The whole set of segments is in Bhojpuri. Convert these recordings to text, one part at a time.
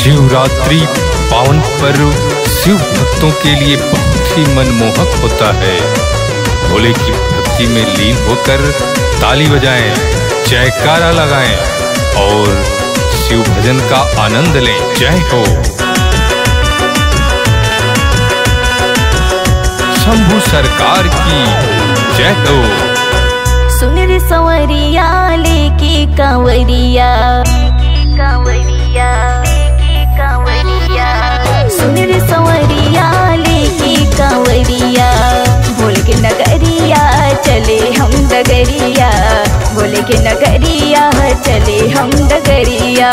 शिवरात्रि पावन पर्व शिव भक्तों के लिए बहुत ही मनमोहक होता है। भोले की भक्ति में लीन होकर ताली बजाएं, जयकारा लगाएं और शिव भजन का आनंद लें। जय हो। शंभू सरकार की जय हो। सुन रे संवरिया लेके कांवरिया, कांवरिया कांवरिया, सुन रे संवरिया लेके कांवरिया, भोले के नगरिया चले हम डगरिया, भोले के नगरिया चले हम डगरिया,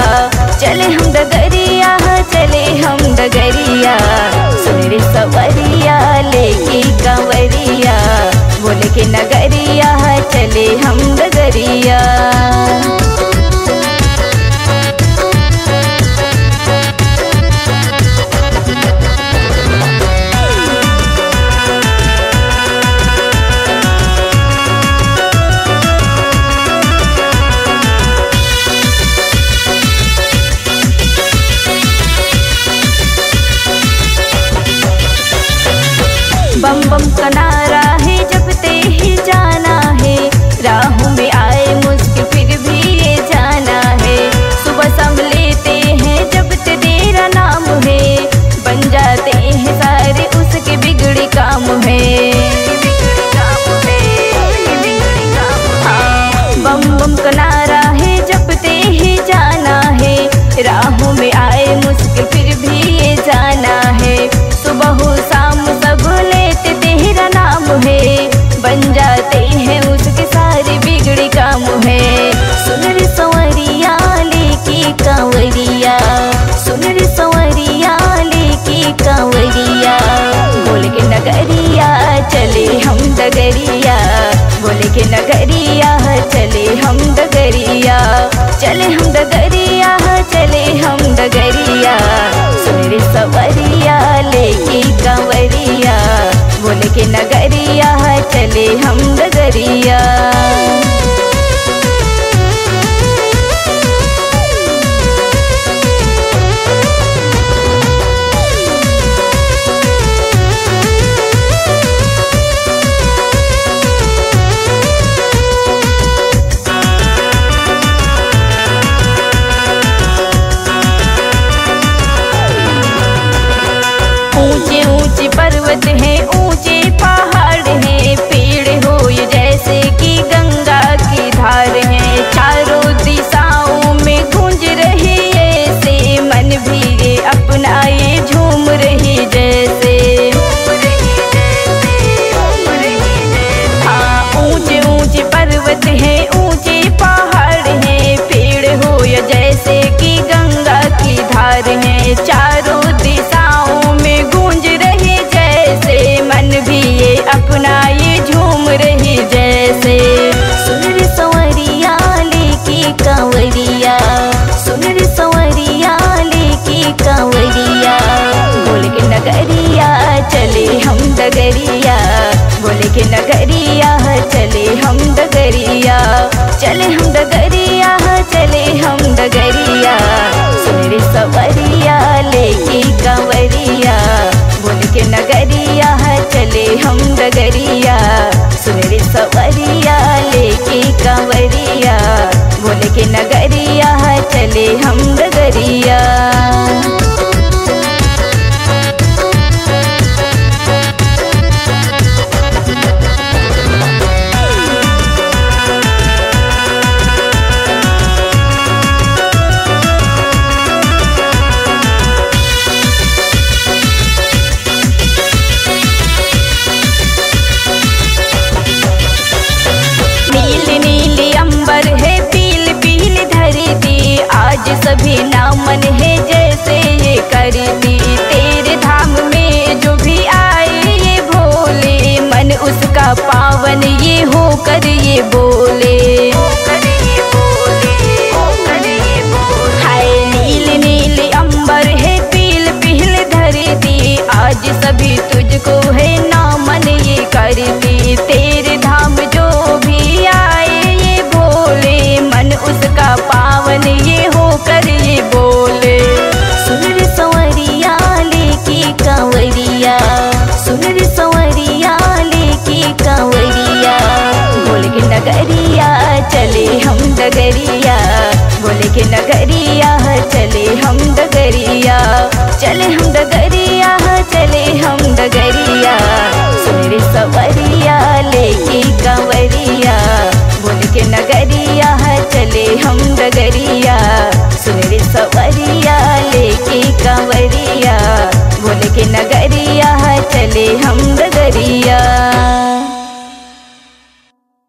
चले हम डगरिया, चले हम डगरिया। सुन रे संवरिया लेके कांवरिया, भोले के नगरिया चले हम डगरिया। बम बम का नारा है जपते ही जाना है, राहों में आए मुश्किल फिर भी ये जाना है। सुबह शाम लेते हैं जपते तेरा नाम है, बन जाते हैं सारे उसके बिगड़े काम है। हाँ, बम बम का नारा है जपते ही जाना है, राहों में आए मुश्किल फिर भी ये जाना है। सुबह हो शाम सब लेते तेरा नाम है, बन जाते हैं उसके सारे बिगड़े काम है। सुन रे संवरिया लेके कांवरिया, सुन रे संवरिया लेके कांवरिया, भोले के नगरिया चले हम डगरिया, भोले के नगरिया चले हम डगरिया, चले हम डगरिया, चले हम डगरिया। सुन रे संवरिया लेके कांवरिया, भोले के नगरिया चले हम डगरिया। ऊंचे ऊंचे पर्वत हैं, ऊंचे पहाड़ हैं, पेड़ हो ये जैसे कि गंगा की धार है। चारों दिशाओं में गूंज रही ऐसे, मन भी ये अपना ये झूम रही जैसे। हाँ, ऊंचे ऊंचे पर्वत हैं, ऊंचे पहाड़ हैं, पेड़ हो ये जैसे कि गंगा की धार है। चारों दिशाओं में गूंज रही जैसे, मन भी ये अपना ये झूम रही जैसे। सुन रे संवरिया लेके कांवरिया, सुन रे संवरिया लेके कांवरिया, भोले के नगरिया चले हम डगरिया, भोले के नगरिया चले हम डगरिया, चले हम डगरिया, चले हम डगरिया। सुन रे संवरिया लेके कांवरिया, भोले के नगरिया चले हम डगरिया, सुन रे संवरिया लेके कांवरिया, भोले के नगरिया चले हम डगरिया। आज सभी नामन है जैसे ये करती, तेरे धाम में जो भी आए ये भोले, मन उसका पावन ये होकर ये बोले। हाय नील नील अंबर है, पील पील धरती, आज सभी तुझको है नामन ये करती, तेरे धाम जो भी आए ये भोले, मन उसका पावन ये होकर ये बोले। सुन नगरिया चले हम डगरिया, भोले के नगरिया चले हम डगरिया, चले हम डगरिया, चले हम डगरिया। सुन रे सवरिया लेके कंवरिया, भोले के नगरिया चले हम डगरिया। सुन रे सवरिया लेके कंवरिया, भोले के नगरिया चले हम डगरिया।